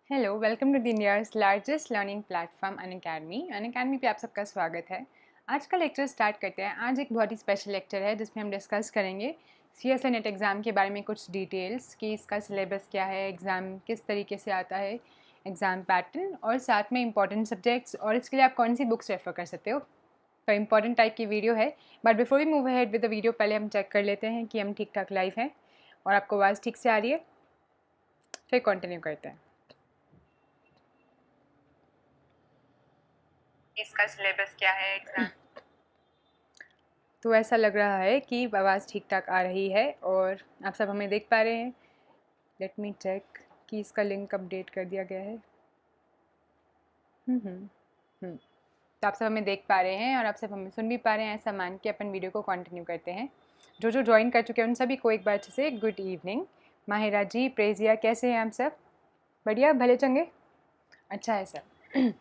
Hello, welcome to the India's largest learning platform Unacademy पे आप सबका स्वागत है। आज का लेक्चर स्टार्ट करते हैं। आज एक बहुत ही स्पेशल लेक्चर है जिसमें हम डिस्कस करेंगे सीएसए नेट एग्ज़ाम के बारे में कुछ डिटेल्स कि इसका सिलेबस क्या है, एग्ज़ाम किस तरीके से आता है, एग्ज़ाम पैटर्न और साथ में इंपॉर्टेंट सब्जेक्ट्स और इसके लिए आप कौन सी बुक्स रेफ़र कर सकते हो। तो इंपॉर्टेंट टाइप की वीडियो है, but before we move ahead with the video पहले हम चेक कर लेते हैं कि हम ठीक ठाक लाइव हैं और आपको आवाज़ ठीक से आ रही है। फिर कंटिन्यू करते हैं। इसका सिलेबस क्या है एग्ज़ाम। तो ऐसा लग रहा है कि आवाज़ ठीक ठाक आ रही है और आप सब हमें देख पा रहे हैं। लेट मी चेक कि इसका लिंक अपडेट कर दिया गया है। तो आप सब हमें देख पा रहे हैं और आप सब हमें सुन भी पा रहे हैं। ऐसा मान के अपन वीडियो को कंटिन्यू करते हैं। जो जो ज्वाइन कर चुके हैं उन सभी को एक बार अच्छे से गुड इवनिंग। माहिरा जी, प्रेजिया, कैसे हैं आप सब? बढ़िया, भले चंगे, अच्छा है सर।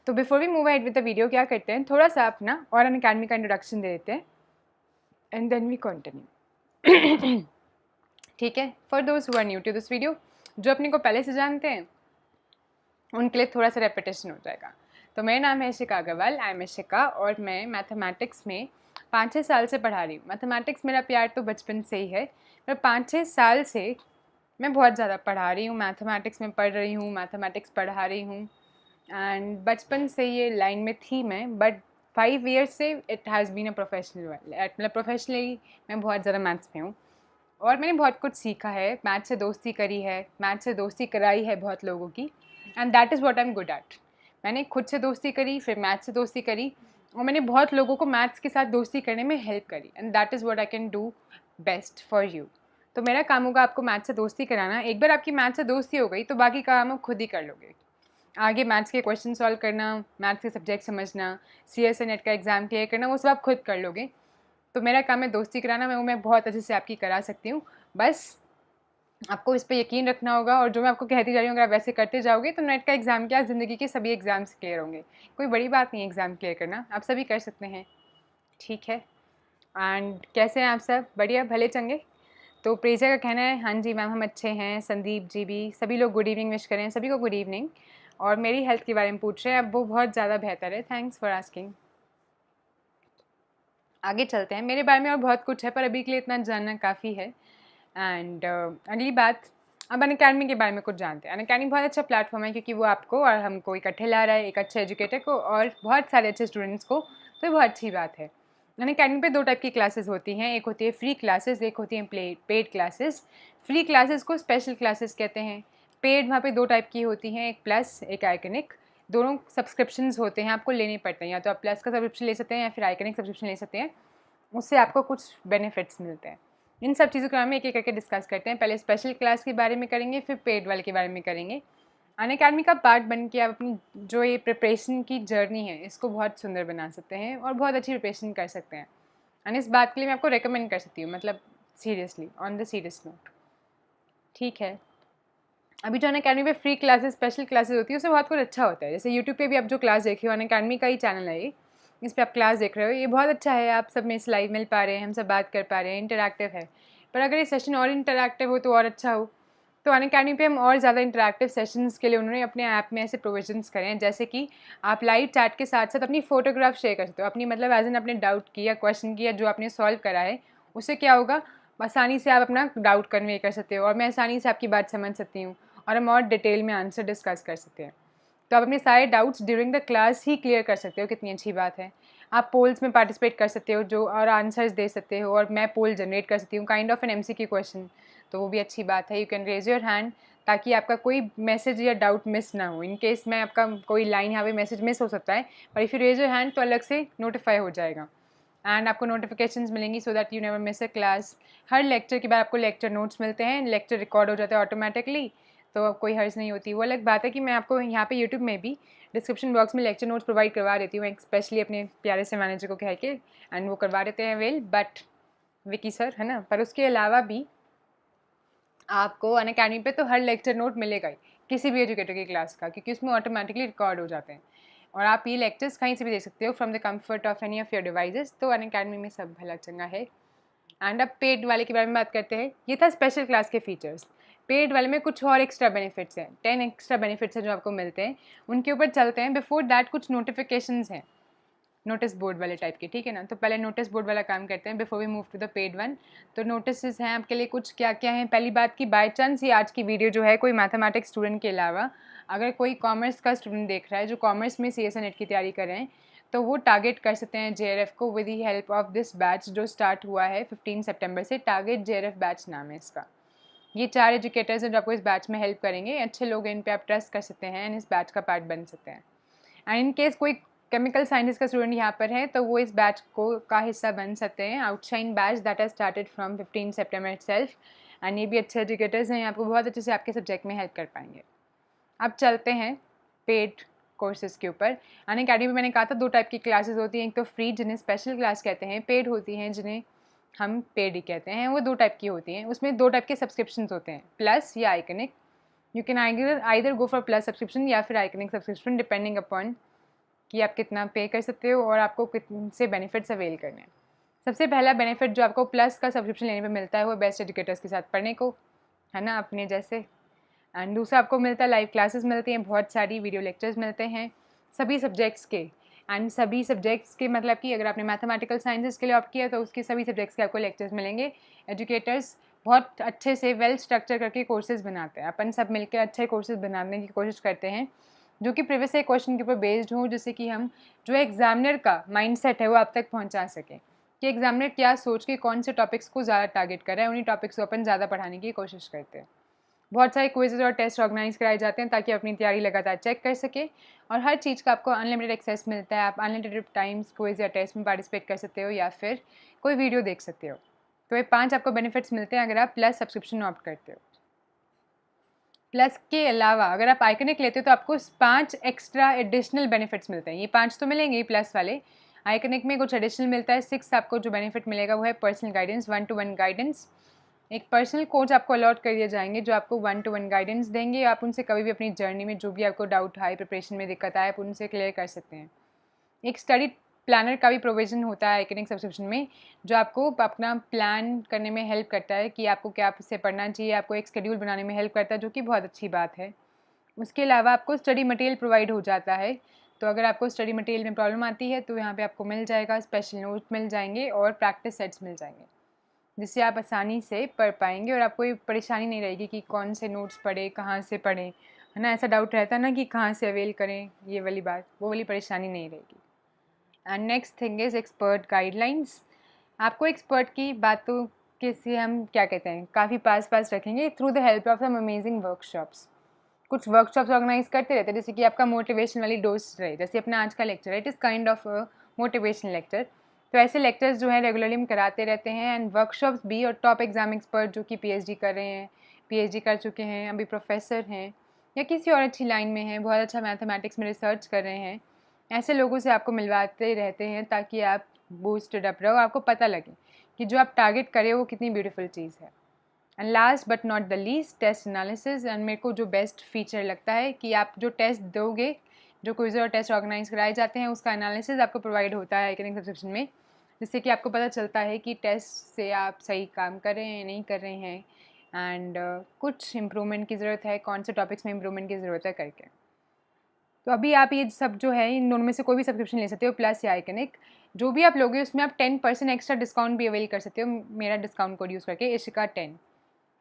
तो before we move ahead with the video क्या करते हैं, थोड़ा सा अपना और अनअकैडमी का इंट्रोडक्शन दे देते हैं एंड देन वी कंटिन्यू। ठीक है, for those who are new to this video, जो अपने को पहले से जानते हैं उनके लिए थोड़ा सा रेपिटेशन हो जाएगा। तो मेरा नाम है इशिका अग्रवाल, आई एम इशिका और मैं मैथमेटिक्स में 5-6 साल से पढ़ा रही हूँ। मैथमेटिक्स मेरा प्यार तो बचपन से ही है, पर 5-6 साल से मैं बहुत ज़्यादा पढ़ा रही हूँ। मैथमेटिक्स में पढ़ रही हूँ, मैथमेटिक्स पढ़ा रही हूँ एंड बचपन से ये लाइन में थी मैं, बट 5 ईयर्स से it has been a professional, मतलब प्रोफेशनली मैं बहुत ज़्यादा मैथ्स में हूँ और मैंने बहुत कुछ सीखा है। मैथ से दोस्ती करी है, मैथ से दोस्ती कराई है बहुत लोगों की, and that is what I am good at. मैंने खुद से दोस्ती करी, फिर मैथ से दोस्ती करी और मैंने बहुत लोगों को मैथ्स के साथ दोस्ती करने में हेल्प करी, and that is what I can do best for you. तो मेरा काम होगा आपको मैथ से दोस्ती कराना। एक बार आपकी मैथ से दोस्ती हो गई तो बाकी काम आप खुद ही कर लोगे। आगे मैथ्स के क्वेश्चन सॉल्व करना, मैथ्स के सब्जेक्ट समझना, सीएसए नेट का एग्ज़ाम क्लियर करना, वो सब आप खुद कर लोगे। तो मेरा काम है दोस्ती कराना, मैं बहुत अच्छे से आपकी करा सकती हूँ। बस आपको इस पर यकीन रखना होगा और जो मैं आपको कहती जा रही हूँ अगर आप वैसे करते जाओगे तो नेट का एग्ज़ाम क्या, ज़िंदगी के सभी एग्ज़ाम्स क्लियर होंगे। कोई बड़ी बात नहीं है एग्ज़ाम क्लियर करना, आप सभी कर सकते हैं। ठीक है, एंड कैसे हैं आप सब? बढ़िया, भले चंगे। तो प्रेजा का कहना है हाँ जी मैम हम अच्छे हैं। संदीप जी भी, सभी लोग गुड इवनिंग विश करें, सभी को गुड इवनिंग। और मेरी हेल्थ के बारे में पूछ रहे हैं, अब वो बहुत ज़्यादा बेहतर है, थैंक्स फॉर आस्किंग। आगे चलते हैं, मेरे बारे में और बहुत कुछ है पर अभी के लिए इतना जानना काफ़ी है। एंड अगली बात, अब अनअकैडमी के बारे में कुछ जानते हैं। अनअकैडमी बहुत अच्छा प्लेटफॉर्म है क्योंकि वो आपको और हमको इकट्ठे ला रहा है, एक अच्छे एजुकेटर को और बहुत सारे अच्छे स्टूडेंट्स को, तो ये बहुत अच्छी बात है। अनअकैडमी पे 2 टाइप की क्लासेस होती हैं, एक होती है फ्री क्लासेस, एक होती हैं पेड क्लासेस। फ्री क्लासेस को स्पेशल क्लासेस कहते हैं। पेड वहाँ पे 2 टाइप की होती हैं, एक प्लस एक आइकनिक। दोनों सब्सक्रिप्शंस होते हैं, आपको लेने पड़ते हैं, या तो आप प्लस का सब्सक्रिप्शन ले सकते हैं या फिर आइकनिक सब्सक्रिप्शन ले सकते हैं, उससे आपको कुछ बेनिफिट्स मिलते हैं। इन सब चीज़ों के बारे में एक एक करके डिस्कस करते हैं। पहले स्पेशल क्लास के बारे में करेंगे, फिर पेड वाले के बारे में करेंगे। अनअकैडमी का पार्ट बन के आप अपनी जो ये प्रिपरेशन की जर्नी है इसको बहुत सुंदर बना सकते हैं और बहुत अच्छी प्रिपरेशन कर सकते हैं। एंड इस बात के लिए मैं आपको रिकमेंड कर सकती हूँ, मतलब seriously, on the serious note. ठीक है, अभी जो अनअकैडमी पे फ्री क्लासेस, स्पेशल क्लासेस होती है उससे बहुत कुछ अच्छा होता है। जैसे यूट्यूब पे भी आप जो क्लास देख रहे हो, अनअकैडमी का ही चैनल है ये, इस पर आप क्लास देख रहे हो, ये बहुत अच्छा है। आप सब में इस लाइव मिल पा रहे हैं, हम सब बात कर पा रहे हैं, इंटरैक्टिव है। पर अगर ये सेशन और इंटरैक्टिव हो तो और अच्छा हो। तो अनअकैडमी पे हम और ज़्यादा इंटरैक्टिव सेशंस के लिए उन्होंने अपने ऐप में ऐसे प्रोविजंस करे हैं, जैसे कि आप लाइव चैट के साथ साथ अपनी फ़ोटोग्राफ शेयर कर सकते हो, अपनी मतलब एज एन अपने डाउट की या क्वेश्चन की या जो आपने सॉल्व करा है, उससे क्या होगा, आसानी से आप अपना डाउट कन्वे कर सकते हो और मैं आसानी से आपकी बात समझ सकती हूँ और हम और डिटेल में आंसर डिस्कस कर सकते हैं। तो आप अपने सारे doubts during the class he clear कर सकते हो, कितनी अच्छी बात है। आप पोल्स में पार्टिसिपेट कर सकते हो जो और आंसर्स दे सकते हो, और मैं पोल जनरेट कर सकती हूँ, kind of an MCQ question, तो वो भी अच्छी बात है। You can raise your hand ताकि आपका कोई मैसेज या डाउट मिस ना हो। इन केस में आपका कोई लाइन यहाँ पे मैसेज मिस हो सकता है, पर if you raise your hand तो अलग से नोटिफाई हो जाएगा एंड आपको नोटिफिकेशंस मिलेंगी so that you never miss a class. Her lecture के बाद आपको लेक्चर नोट्स मिलते हैं, लेक्चर रिकॉर्ड हो जाता है ऑटोमेटिकली, तो कोई हर्ज नहीं होती। वो अलग बात है कि मैं आपको यहाँ पे यूट्यूब में भी डिस्क्रिप्शन बॉक्स में लेक्चर नोट्स प्रोवाइड करवा देती हूँ, स्पेशली अपने प्यारे से मैनेजर को कह के, एंड वो करवा देते हैं वेल, बट विकी सर है ना। पर उसके अलावा भी आपको अनअकैडमी पे तो हर लेक्चर नोट मिलेगा ही, किसी भी एजुकेटर की क्लास का, क्योंकि उसमें ऑटोमेटिकली रिकॉर्ड हो जाते हैं और आप ये लेक्चर्स कहीं से भी देख सकते हो from the comfort of any of your devices. तो अनअकैडमी में सब भला चंगा है। एंड अब पेड वाले के बारे में बात करते हैं। ये था स्पेशल क्लास के फीचर्स। पेड वाले में कुछ और एक्स्ट्रा बेनिफिट्स हैं, 10 एक्स्ट्रा बेनिफिट्स हैं जो आपको मिलते हैं, उनके ऊपर चलते हैं। बिफोर दैट कुछ नोटिफिकेशंस हैं नोटिस बोर्ड वाले टाइप के, ठीक है ना। तो पहले नोटिस बोर्ड वाला काम करते हैं before we move to the paid one. तो नोटिस हैं आपके लिए कुछ क्या क्या हैं। पहली बात की बाय चांस ये आज की वीडियो जो है कोई मैथमेटिक्स स्टूडेंट के अलावा अगर कोई कॉमर्स का स्टूडेंट देख रहा है जो कॉमर्स में CSA नेट की तैयारी कर रहे हैं, तो वो टारगेट कर सकते हैं JRF को with the help of this batch जो स्टार्ट हुआ है 15 सितंबर से। टारगेट JRF बैच नाम है इसका। ये 4 एजुकेटर्स हैं जो आपको इस बैच में हेल्प करेंगे। अच्छे लोग हैं, इन पे आप ट्रस्ट कर सकते हैं एंड इस बैच का पार्ट बन सकते हैं। एंड इन केस कोई केमिकल साइंसेस का स्टूडेंट यहाँ पर है तो वो इस बैच को का हिस्सा बन सकते हैं। Outshine batch that has started from 15 September itself. And ये भी अच्छे एजुकेटर्स हैं, आपको बहुत अच्छे से आपके सब्जेक्ट में हेल्प कर पाएंगे। अब चलते हैं पेड कोर्सेज के ऊपर। अनअकैडमी में मैंने कहा था 2 टाइप की क्लासेस होती हैं, एक तो फ्री जिन्हें स्पेशल क्लास कहते हैं, पेड होती हैं जिन्हें हम पेड ही कहते हैं। वो 2 टाइप की होती हैं। उसमें 2 टाइप के सब्सक्रिप्शंस होते हैं, प्लस या iconic. You can either go for plus subscription या फिर आइकनिक सब्सक्रिप्शन डिपेंडिंग अपॉन कि आप कितना पे कर सकते हो और आपको कितने से बेनिफिट्स अवेल करने हैं। सबसे पहला बेनिफिट जो आपको प्लस का सब्सक्रिप्शन लेने पे मिलता है वो बेस्ट एजुकेटर्स के साथ पढ़ने को, है ना, अपने जैसे। एंड दूसरा आपको मिलता है लाइव क्लासेस मिलती हैं, बहुत सारी वीडियो लेक्चर्स मिलते हैं सभी सब्जेक्ट्स के। एंड सभी सब्जेक्ट्स के मतलब कि अगर आपने मैथमेटिकल साइंसेस के लिए ऑप्ट किया तो उसके सभी सब्जेक्ट्स के आपको लेक्चर्स मिलेंगे। एजुकेटर्स बहुत अच्छे से वेल स्ट्रक्चर करके कोर्सेज बनाते हैं। अपन सब मिलकर अच्छे कोर्सेज बनाने की कोशिश करते हैं जो कि प्रीवियस एक क्वेश्चन के ऊपर बेस्ड हो, जिससे कि हम जो एग्जामिनर का माइंडसेट है वो आप तक पहुंचा सकें कि एग्जामिनर क्या सोच के कौन से टॉपिक्स को ज़्यादा टारगेट कर रहा है, उन्हीं टॉपिक्स को अपन ज़्यादा पढ़ाने की कोशिश करते हैं। बहुत सारे क्विज़ेज और टेस्ट ऑर्गेनाइज कराए जाते हैं ताकि अपनी तैयारी लगातार चेक कर सके और हर चीज़ का आपको अनलिमिटेड एक्सेस मिलता है। आप अनलिमिटेड टाइम्स क्विज़ या टेस्ट में पार्टिसिपेट कर सकते हो या फिर कोई वीडियो देख सकते हो। तो ये 5 आपको बेनिफिट्स मिलते हैं अगर आप प्लस सब्सक्रिप्शन ऑप्ट करते हो। प्लस के अलावा अगर आप आइकनिक लेते हो तो आपको 5 एक्स्ट्रा एडिशनल बेनिफिट्स मिलते हैं। ये 5 तो मिलेंगे ही प्लस वाले, आइकनिक में कुछ एडिशनल मिलता है। 6 आपको जो बेनिफिट मिलेगा वो है पर्सनल गाइडेंस, 1-to-1 गाइडेंस। एक पर्सनल कोच आपको अलॉट कर दिए जाएंगे जो आपको 1-to-1 गाइडेंस देंगे। आप उनसे कभी भी अपनी जर्नी में जो भी आपको डाउट आए, प्रिपरेशन में दिक्कत आए, आप उनसे क्लियर कर सकते हैं। एक स्टडी प्लानर का भी प्रोविज़न होता है आइकनिक सब्सक्रिप्शन में जो आपको अपना प्लान करने में हेल्प करता है कि आपको क्या से पढ़ना चाहिए, आपको एक शेड्यूल बनाने में हेल्प करता है, जो कि बहुत अच्छी बात है। उसके अलावा आपको स्टडी मटेरियल प्रोवाइड हो जाता है। तो अगर आपको स्टडी मटेरियल में प्रॉब्लम आती है तो यहाँ पे आपको मिल जाएगा, स्पेशल नोट मिल जाएंगे और प्रैक्टिस सेट्स मिल जाएंगे जिससे आप आसानी से पढ़ पाएंगे और आपको ये परेशानी नहीं रहेगी कि कौन से नोट्स पढ़े, कहाँ से पढ़ें, है ना। ऐसा डाउट रहता है ना कि कहाँ से अवेल करें, ये वाली बात, वो वाली परेशानी नहीं रहेगी। And next thing is expert guidelines. आपको एक्सपर्ट की बातों के से हम क्या कहते हैं काफ़ी पास रखेंगे through the help of some amazing workshops. कुछ वर्कशॉप्स ऑर्गेनाइज करते रहते हैं जैसे कि आपका मोटिवेशन वाली डोज रहे, जैसे अपना आज का लेक्चर है, it is kind of motivation lecture. तो ऐसे लेक्चर्स जो हैं रेगुलरली हम कराते रहते हैं। एंड वर्कशॉप्स भी, और टॉप एग्जाम एक्सपर्ट जो कि PhD कर रहे हैं, PhD कर चुके हैं, अभी प्रोफेसर हैं या किसी और अच्छी लाइन में हैं, बहुत अच्छा मैथमेटिक्स में रिसर्च कर रहे हैं, ऐसे लोगों से आपको मिलवाते रहते हैं ताकि आप बूस्टेड अप रहो, आपको पता लगे कि जो आप टारगेट करें वो कितनी ब्यूटीफुल चीज़ है। And last but not the least, test analysis. And मेरे को जो बेस्ट फीचर लगता है कि आप जो टेस्ट दोगे, जो क्विज़ और टेस्ट ऑर्गेनाइज कराए जाते हैं, उसका एनालिसिस आपको प्रोवाइड होता है आइकनिक सब्सक्रिप्शन में, जिससे कि आपको पता चलता है कि टेस्ट से आप सही काम कर रहे हैं नहीं कर रहे हैं एंड कुछ इम्प्रूवमेंट की ज़रूरत है, कौन से टॉपिक्स में इम्प्रूवमेंट की ज़रूरत है करके। तो अभी आप ये सब जो है इन दोनों में से कोई भी सब्सक्रिप्शन ले सकते हो, प्लस या आइकनिक। जो भी आप लोगे उसमें आप 10% एक्स्ट्रा डिस्काउंट भी अवेल कर सकते हो मेरा डिस्काउंट कोड यूज़ करके, इशिका 10।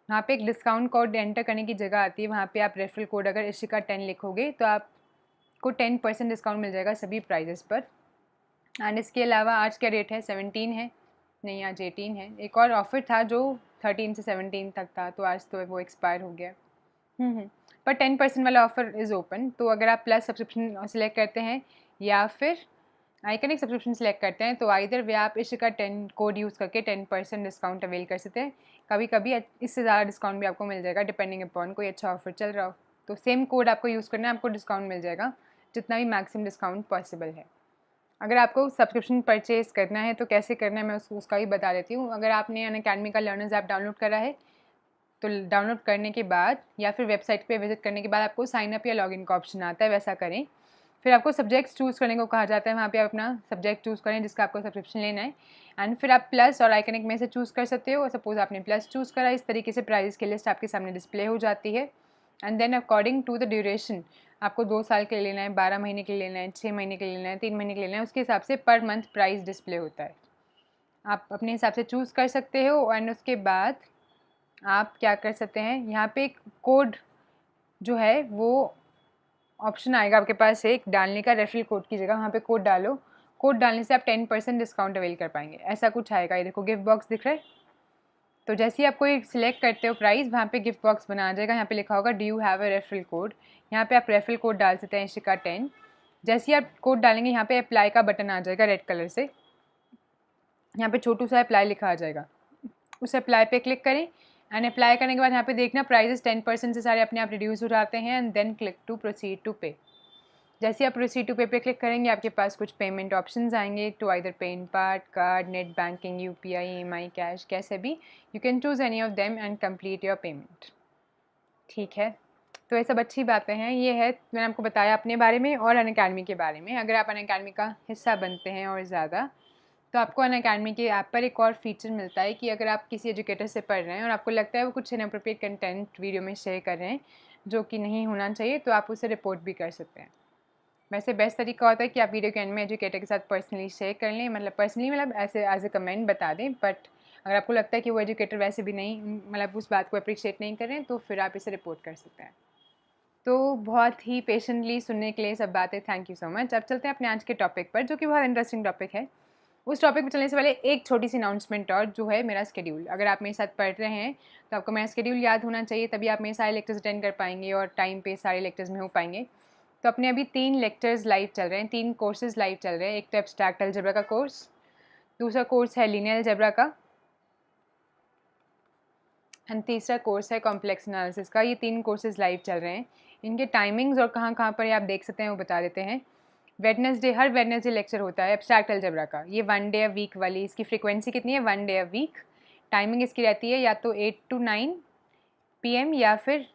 वहाँ पे एक डिस्काउंट कोड एंटर करने की जगह आती है, वहाँ पे आप रेफरल कोड अगर इशिका 10 लिखोगे तो आपको 10% डिस्काउंट मिल जाएगा सभी प्राइजेस पर। एंड इसके अलावा आज क्या डेट है, 17 है, नहीं आज 18 है। एक और ऑफ़र था जो 13 से 17 तक था, तो आज तो वो एक्सपायर हो गया। पर 10% वाला ऑफ़र इज़ ओपन। तो अगर आप प्लस सब्सक्रिप्शन सेलेक्ट करते हैं या फिर आइकनिक सब्सक्रिप्शन सेलेक्ट करते हैं तो आइदर वे आप इशिका 10 कोड यूज़ करके 10% डिस्काउंट अवेल कर सकते हैं। कभी कभी इससे ज़्यादा डिस्काउंट भी आपको मिल जाएगा डिपेंडिंग अपॉन कोई अच्छा ऑफर चल रहा हो। तो सेम कोड आपको यूज़ करना है, आपको डिस्काउंट मिल जाएगा जितना भी मैक्सिमम डिस्काउंट पॉसिबल है। अगर आपको सब्सक्रिप्शन परचेज़ करना है तो कैसे करना है मैं उसका भी बता देती हूँ। अगर आपने अनअकैडमी का लर्नर्स ऐप डाउनलोड करा है तो डाउनलोड करने के बाद या फिर वेबसाइट पे विजिट करने के बाद आपको साइन अप या लॉगिन का ऑप्शन आता है, वैसा करें। फिर आपको सब्जेक्ट्स चूज़ करने को कहा जाता है, वहाँ पे आप अपना सब्जेक्ट चूज़ करें जिसका आपको सब्सक्रिप्शन लेना है, एंड फिर आप प्लस और आइकनिक में से चूज़ कर सकते हो। सपोज़ आपने प्लस चूज़ करा, इस तरीके से प्राइस की लिस्ट आपके सामने डिस्प्ले हो जाती है। And then according to the duration, आपको 2 साल के लिए लेना है, 12 महीने के लिए लेना है, 6 महीने के लिए लेना है, 3 महीने के लिए लेना है, उसके हिसाब से पर मंथ प्राइस डिस्प्ले होता है। आप अपने हिसाब से चूज़ कर सकते हो। एंड उसके बाद आप क्या कर सकते हैं, यहाँ पे एक कोड जो है वो ऑप्शन आएगा आपके पास एक डालने का, रेफरल कोड की जगह वहाँ पे कोड डालो। कोड डालने से आप 10% डिस्काउंट अवेल कर पाएंगे, ऐसा कुछ आएगा। ये देखो गिफ्ट बॉक्स दिख रहा है, तो जैसे ही आप कोई सिलेक्ट करते हो प्राइस, वहाँ पे गिफ्ट बॉक्स बना आ जाएगा। यहाँ पे लिखा होगा do you have a referral code, यहाँ पे आप रेफरल कोड डाल सकते हैं इशिका 10। जैसे ही आप कोड डालेंगे, यहाँ पे अप्लाई का बटन आ जाएगा रेड कलर से, यहाँ पे छोटू सा अप्लाई लिखा आ जाएगा, उस अप्लाई पे क्लिक करें। एंड अप्लाई करने के बाद यहाँ पे देखना प्राइजेस 10% से सारे अपने आप रिड्यूस हो जाते हैं। And then click to proceed to pay. जैसे आप प्रोसीड टू पे पे क्लिक करेंगे, आपके पास कुछ पेमेंट ऑप्शंस आएंगे, टू आइदर पे in part, card, net banking, UPI, EMI, cash, कैसे भी you can choose any of them and complete your payment. ठीक है, तो ये सब अच्छी बातें हैं। ये है मैंने आपको बताया अपने बारे में और अनअकैडमी के बारे में। अगर आप अनअकैडमी का हिस्सा बनते हैं और ज़्यादा, तो आपको अनअकैडमी के ऐप पर एक और फीचर मिलता है कि अगर आप किसी एजुकेटर से पढ़ रहे हैं और आपको लगता है वो कुछ इनअप्रोप्रिएट कंटेंट वीडियो में शेयर कर रहे हैं जो कि नहीं होना चाहिए, तो आप उसे रिपोर्ट भी कर सकते हैं। वैसे बेस्ट तरीका होता है कि आप वीडियो के एंड में एजुकेटर के साथ पर्सनली शेयर कर लें, मतलब पर्सनली मतलब ऐसे एज ए कमेंट बता दें। बट अगर आपको लगता है कि वो एजुकेटर वैसे भी नहीं, मतलब उस बात को अप्रिशिएट नहीं कर रहे हैं, तो फिर आप इसे रिपोर्ट कर सकते हैं। तो बहुत ही पेशेंटली सुनने के लिए सब बातें थैंक यू सो मच। अब चलते हैं अपने आज के टॉपिक पर, जो कि बहुत इंटरेस्टिंग टॉपिक है। उस टॉपिक पर चलने से पहले एक छोटी सी अनाउंसमेंट और, जो है मेरा स्केड्यूल। अगर आप मेरे साथ पढ़ रहे हैं तो आपको मेरा स्केड्यूल याद होना चाहिए, तभी आप मेरे सारे लेक्चर्स अटेंड कर पाएंगे और टाइम पे सारे लेक्चर्स में हो पाएंगे। तो अपने अभी 3 लेक्चर्स लाइव चल रहे हैं, 3 कोर्सेज लाइव चल रहे हैं। एक तो एब्स्ट्रैक्ट अलजेब्रा का कोर्स, दूसरा कोर्स है लीनियर अलजेब्रा का, एंड तीसरा कोर्स है कॉम्प्लेक्स एनालिसिस का। ये 3 कोर्सेज लाइव चल रहे हैं। इनके टाइमिंग्स और कहाँ कहाँ पर आप देख सकते हैं वो बता देते हैं। वेडनेसडे, हर वेडनेसडे लेक्चर होता है एब्स्ट्रैक्ट अलजेब्रा का। ये 1 डे अ वीक वाली, इसकी फ्रीक्वेंसी कितनी है, 1 डे अ वीक। टाइमिंग इसकी रहती है या तो 8 to 9 PM या फिर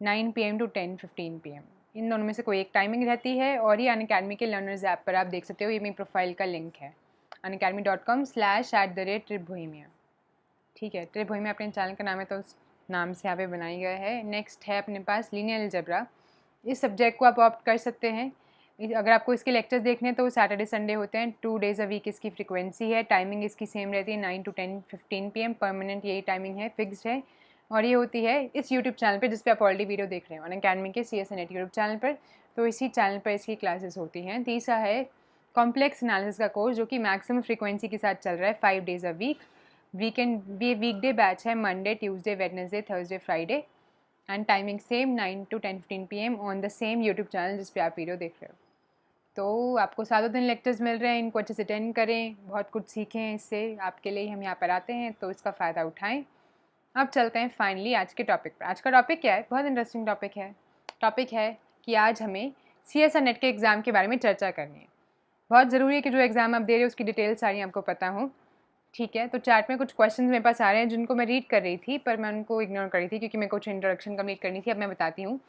9 PM to 10:15 PM, इन दोनों में से कोई एक टाइमिंग रहती है। और ये अनअकैडमी के लर्नर्स ऐप पर आप देख सकते हो, ये मेरी प्रोफाइल का लिंक है unacademy.com/@tripbohemia। ठीक है, ट्रिपबोहेमिया अपने चैनल का नाम है, तो उस नाम से यहाँ पे बनाई गया है। नेक्स्ट है अपने पास लीनियर अलजेब्रा। इस सब्जेक्ट को आप ऑप्ट कर सकते हैं। अगर आपको इसके लेक्चर्स देखने हैं तो सैटरडे संडे होते हैं, 2 डेज़ अ वीक इसकी फ्रीक्वेंसी है। टाइमिंग इसकी सेम रहती है, 9 to 10:15 PM, परमानेंट यही टाइमिंग है, फिक्स्ड है। और ये होती है इस यूट्यूब चैनल पे जिस पे आप ऑलरेडी वीडियो देख रहे हो, अनअकैडमी के CSNET यूट्यूब चैनल पर। तो इसी चैनल पर इसकी क्लासेस होती हैं। तीसरा है कॉम्प्लेक्स एनालिसिस का कोर्स, जो कि मैक्सिमम फ्रीक्वेंसी के साथ चल रहा है, 5 days a week. Weekday batch है, Monday, Tuesday, Wednesday, Thursday, Friday. And timing same, 9 to 10:15 PM on the same YouTube channel जिस पे आप वीडियो देख रहे हो। तो आपको 7 दिन लेक्चर्स मिल रहे हैं, इनको अच्छे से अटेंड करें, बहुत कुछ सीखें इससे। आपके लिए हम यहाँ पर आते हैं, तो इसका फ़ायदा उठाएं। अब चलते हैं फाइनली आज के टॉपिक पर। आज का टॉपिक क्या है, बहुत इंटरेस्टिंग टॉपिक है। टॉपिक है कि आज हमें CSNET के एग्ज़ाम के बारे में चर्चा करनी है। बहुत ज़रूरी है कि जो एग्ज़ाम आप दे रहे हो उसकी डिटेल सारी आपको पता हो। ठीक है, तो चैट में कुछ क्वेश्चंस मेरे पास आ रहे हैं जिनको मैं रीड कर रही थी, पर मैं उनको इग्नोर कर रही थी क्योंकि मेरे को कुछ इंट्रोडक्शन कंप्लीट करनी थी। अब मैं बताती हूँ।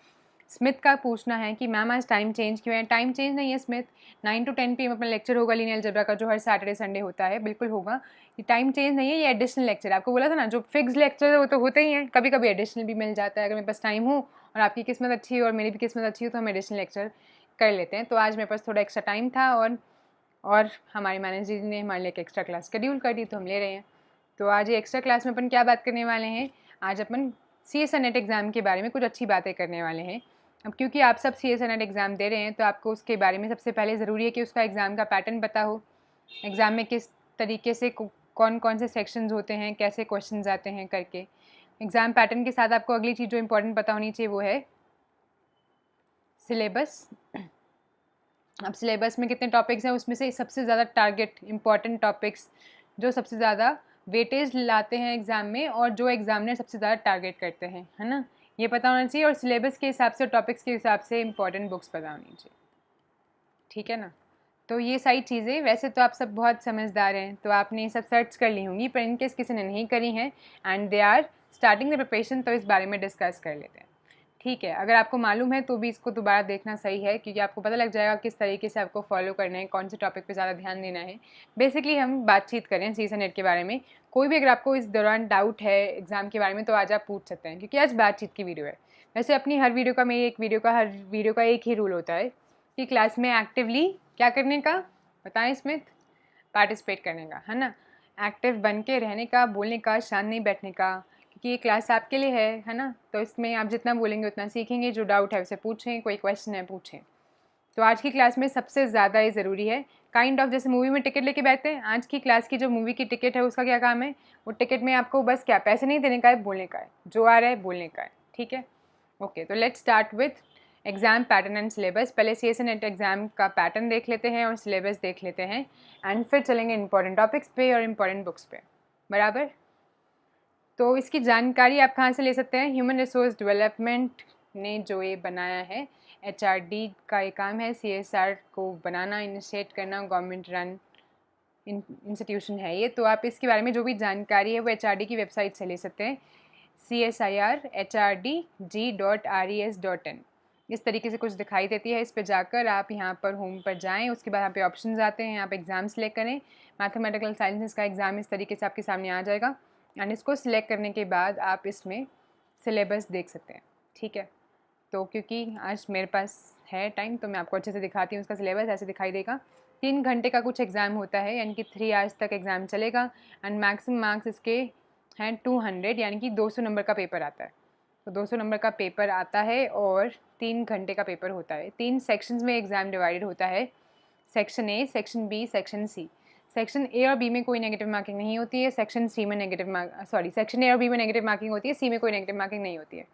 स्मिथ का पूछना है कि मैम आज टाइम चेंज क्यों है। टाइम चेंज नहीं है स्मिथ, 9 to 10 PM अपना लेक्चर होगा लीनियर अलजेब्रा का, जो हर सैटरडे संडे होता है, बिल्कुल होगा। ये टाइम चेंज नहीं है, ये एडिशनल लेक्चर है। आपको बोला था ना, जो फिक्स लेक्चर है वो तो होते ही हैं, कभी कभी एडिशनल भी मिल जाता है। अगर मेरे पास टाइम हो और आपकी किस्मत अच्छी हो और मेरी भी किस्मत अच्छी हो तो हम एडिशनल लेक्चर कर लेते हैं। तो आज मेरे पास थोड़ा एक्स्ट्रा टाइम था और हमारे मैनेजर जी ने हमारे लिए एक एक्स्ट्रा क्लास शेड्यूल कर दी, तो हम ले रहे हैं। तो आज ये एक्स्ट्रा क्लास में अपन क्या बात करने वाले हैं, आज अपन CSNET एग्ज़ाम के बारे में कुछ अच्छी बातें करने वाले हैं। अब क्योंकि आप सब CSNET एग्ज़ाम दे रहे हैं, तो आपको उसके बारे में सबसे पहले ज़रूरी है कि उसका एग्ज़ाम का पैटर्न पता हो। एग्ज़ाम में किस तरीके से कौन कौन से सेक्शंस होते हैं, कैसे क्वेश्चंस आते हैं करके। एग्ज़ाम पैटर्न के साथ आपको अगली चीज़ जो इंपॉर्टेंट पता होनी चाहिए वो है सिलेबस। अब सिलेबस में कितने टॉपिक्स हैं, उसमें से सबसे ज़्यादा टारगेट इंपॉर्टेंट टॉपिक्स जो सबसे ज़्यादा वेटेज लाते हैं एग्ज़ाम में और जो एग्जामिनर सबसे ज़्यादा टारगेट करते हैं, है ना, ये पता होना चाहिए। और सिलेबस के हिसाब से, टॉपिक्स के हिसाब से इंपॉर्टेंट बुक्स पता होनी चाहिए। ठीक है ना, तो ये सारी चीज़ें, वैसे तो आप सब बहुत समझदार हैं, तो आपने ये सब सर्च कर ली होंगी, पर इनकेस किसी ने नहीं करी हैं and they are starting the preparation, तो इस बारे में डिस्कस कर लेते हैं। ठीक है, अगर आपको मालूम है तो भी इसको दोबारा देखना सही है, क्योंकि आपको पता लग जाएगा किस तरीके से आपको फॉलो करना है, कौन से टॉपिक पे ज़्यादा ध्यान देना है। बेसिकली हम बातचीत करें सीएसए नेट के बारे में। कोई भी अगर आपको इस दौरान डाउट है एग्ज़ाम के बारे में तो आज आप पूछ सकते हैं, क्योंकि आज बातचीत की वीडियो है। वैसे अपनी हर वीडियो का एक ही रूल होता है कि क्लास में एक्टिवली क्या करने का, बताएं स्मिथ, पार्टिसिपेट करने का, है ना। एक्टिव बन के रहने का, बोलने का, शांत नहीं बैठने का, क्योंकि ये क्लास आपके लिए है ना। तो इसमें आप जितना बोलेंगे उतना सीखेंगे। जो डाउट है उसे पूछें, कोई क्वेश्चन है पूछें। तो आज की क्लास में सबसे ज़्यादा ये ज़रूरी है, काइंड ऑफ जैसे मूवी में टिकट लेके बैठते हैं, आज की क्लास की जो मूवी की टिकट है उसका क्या काम है, वो टिकट में आपको बस क्या पैसे नहीं देने का है, बोलने का है, जो आ रहा है बोलने का है। ठीक है, ओके। तो let's start with exam pattern and syllabus. पहले सीएसए नेट एग्ज़ाम का पैटर्न देख लेते हैं और सिलेबस देख लेते हैं, एंड फिर चलेंगे इंपॉर्टेंट टॉपिक्स पे और इम्पॉर्टेंट बुक्स पे, बराबर। तो इसकी जानकारी आप कहाँ से ले सकते हैं, ह्यूमन रिसोर्स डेवलपमेंट ने जो ये बनाया है, एचआरडी का ये काम है सीएसआर को बनाना, इनिशिएट करना, गवर्नमेंट रन इंस्टीट्यूशन है ये। तो आप इसके बारे में जो भी जानकारी है वो एचआरडी की वेबसाइट से ले सकते हैं, CSIRHRDG.RES.in। इस तरीके से कुछ दिखाई देती है। इस पर जाकर आप यहाँ पर होम पर जाएं, उसके बाद यहाँ पे ऑप्शंस आते हैं, यहाँ पे एग्ज़ाम सेलेक्ट करें। मैथमेटिकल साइंसेस का एग्ज़ाम इस तरीके से आपके सामने आ जाएगा, एंड इसको सिलेक्ट करने के बाद आप इसमें सिलेबस देख सकते हैं। ठीक है, तो क्योंकि आज मेरे पास है टाइम तो मैं आपको अच्छे से दिखाती हूँ। उसका सिलेबस ऐसे दिखाई देगा। 3 घंटे का कुछ एग्ज़ाम होता है, यानी कि 3 आवर्स तक एग्ज़ाम चलेगा, एंड मैक्सिमम मार्क्स इसके हैं 200, यानी कि 200 नंबर का पेपर आता है। तो 200 नंबर का पेपर आता है और 3 घंटे का पेपर होता है। 3 सेक्शंस में एग्ज़ाम डिवाइडेड होता है, section A, section B, section C. Section A और बी में कोई नेगेटिव मार्किंग नहीं होती है, सेक्शन सी में सेक्शन ए और बी में नेगेटिव मार्किंग होती है, सी में कोई नेगेटिव मार्किंग नहीं होती है।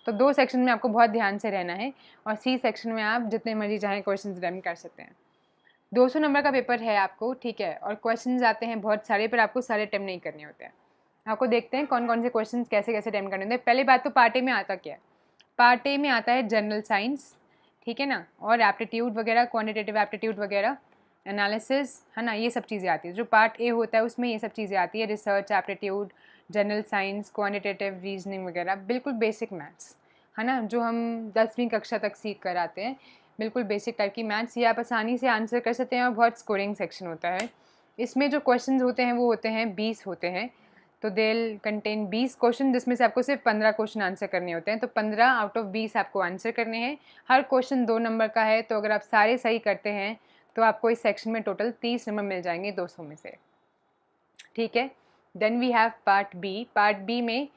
तो 2 सेक्शन में आपको बहुत ध्यान से रहना है, और सी सेक्शन में आप जितने मर्जी चाहें क्वेश्चन अटेम्प्ट कर सकते हैं। 200 नंबर का पेपर है आपको, ठीक है, और क्वेश्चंस आते हैं बहुत सारे, पर आपको सारे अटेम्प्ट नहीं करने होते हैं। आपको देखते हैं कौन कौन से क्वेश्चंस कैसे कैसे अटेम्प्ट करने होते हैं। पहली बात तो पार्ट ए में आता क्या है, पार्ट ए में आता है जनरल साइंस, ठीक है ना, और एप्टीट्यूड वगैरह, क्वान्टिटेटिव एप्टीट्यूड वगैरह, एनालिसिस, है ना, ये सब चीज़ें आती है। जो पार्ट ए होता है उसमें ये सब चीज़ें आती है, research, aptitude, general science, quantitative reasoning वगैरह, बिल्कुल बेसिक मैथ्स, है ना, जो हम 10वीं कक्षा तक सीख कर आते हैं। बिल्कुल बेसिक टाइप की मैथ्स, ये आप आसानी से आंसर कर सकते हैं, और बहुत स्कोरिंग सेक्शन होता है। इसमें जो क्वेश्चन होते हैं वो होते हैं 20 होते हैं। तो देल कंटेन 20 क्वेश्चन, जिसमें से आपको सिर्फ 15 क्वेश्चन आंसर करने होते हैं। तो 15 आउट ऑफ 20 आपको आंसर करने हैं। हर क्वेश्चन 2 नंबर का है, तो अगर आप सारे सही करते हैं तो आपको इस सेक्शन में टोटल 30 नंबर मिल जाएंगे 200 में से। ठीक है, then we have part B. Part B में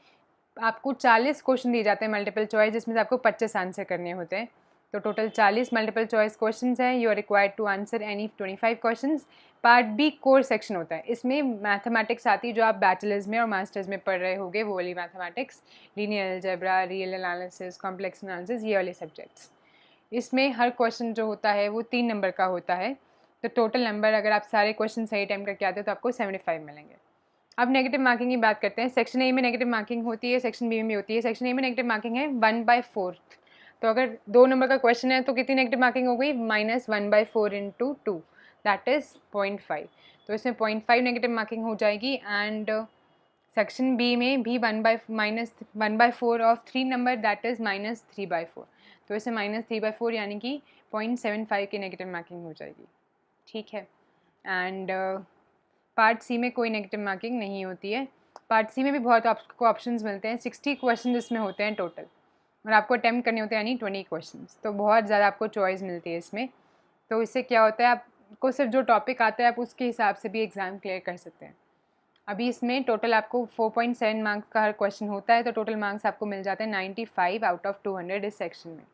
आपको 40 क्वेश्चन दिए जाते हैं मल्टीपल चॉइस, जिसमें से आपको 25 आंसर करने होते हैं। तो टोटल 40 मल्टीपल चॉइस क्वेश्चंस हैं। You are required to answer any 25 questions. Part B core section होता है, इसमें मैथमेटिक्स आती है जो आप बैचलर्स में और मास्टर्स में पढ़ रहे होंगे, वो वाली mathematics, linear algebra, real analysis, complex analysis, ये वाले सब्जेक्ट्स। इसमें हर क्वेश्चन जो होता है वो 3 नंबर का होता है। तो टोटल नंबर अगर आप सारे क्वेश्चन सही अटेम्प्ट करके आते हो तो आपको 75 मिलेंगे। अब नेगेटिव मार्किंग की बात करते हैं। सेक्शन ए में नेगेटिव मार्किंग होती है, सेक्शन बी में भी होती है। सेक्शन ए में नेगेटिव मार्किंग है 1/4। तो अगर 2 नंबर का क्वेश्चन है तो कितनी नेगेटिव मार्किंग हो गई, -1/4 इंटू 2, दैट इज़ 0.5। तो इसमें 0.5 नेगेटिव मार्किंग हो जाएगी। एंड सेक्शन बी में भी -1/4 ऑफ 3 नंबर, दैट इज़ -3/4। तो इसमें -3/4 यानी कि 0.75 की नेगेटिव मार्किंग हो जाएगी। ठीक है, एंड पार्ट सी में कोई नेगेटिव मार्किंग नहीं होती है। पार्ट सी में भी बहुत आपको ऑप्शंस मिलते हैं, 60 क्वेश्चन इसमें होते हैं टोटल, और आपको अटैम्प्ट करने होते हैं यानी 20 क्वेश्चंस। तो बहुत ज़्यादा आपको चॉइस मिलती है इसमें। तो इससे क्या होता है, आपको सिर्फ जो टॉपिक आता है आप उसके हिसाब से भी एग्ज़ाम क्लियर कर सकते हैं। अभी इसमें टोटल आपको 4.7 मार्क्स का हर क्वेश्चन होता है, तो टोटल मार्क्स आपको मिल जाते हैं 95 आउट ऑफ 200 इस सेक्शन में।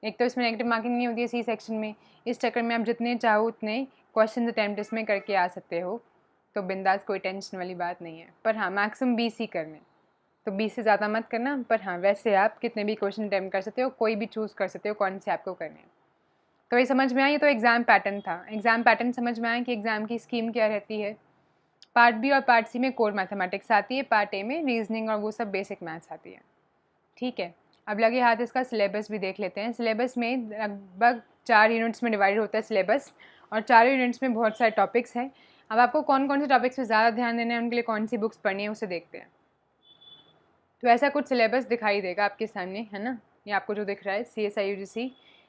एक तो इसमें नेगेटिव मार्किंग नहीं होती है सी सेक्शन में, इस चक्कर में आप जितने चाहो उतने क्वेश्चन अटैम्प्ट इसमें करके आ सकते हो। तो बिंदास, कोई टेंशन वाली बात नहीं है। पर हाँ, मैक्सिमम 20 ही करने, तो 20 से ज़्यादा मत करना। पर हाँ, वैसे आप कितने भी क्वेश्चन अटैम्प्ट कर सकते हो, कोई भी चूज़ कर सकते हो कौन से आपको करने हैं। तो ये समझ में आई। तो एग्ज़ाम पैटर्न था। एग्ज़ाम पैटर्न समझ में आया कि एग्ज़ाम की स्कीम क्या रहती है। पार्ट बी और पार्ट सी में कोर मैथमेटिक्स आती है, पार्ट ए में रीजनिंग और वो सब बेसिक मैथ्स आती है। ठीक है, अब लगे हाथ इसका सिलेबस भी देख लेते हैं। सिलेबस में लगभग 4 यूनिट्स में डिवाइड होता है सिलेबस, और 4 यूनिट्स में बहुत सारे टॉपिक्स हैं। अब आपको कौन कौन से टॉपिक्स पे ज़्यादा ध्यान देना है, उनके लिए कौन सी बुक्स पढ़नी है, उसे देखते हैं। तो ऐसा कुछ सिलेबस दिखाई देगा आपके सामने, है ना। ये आपको जो दिख रहा है CSIUGC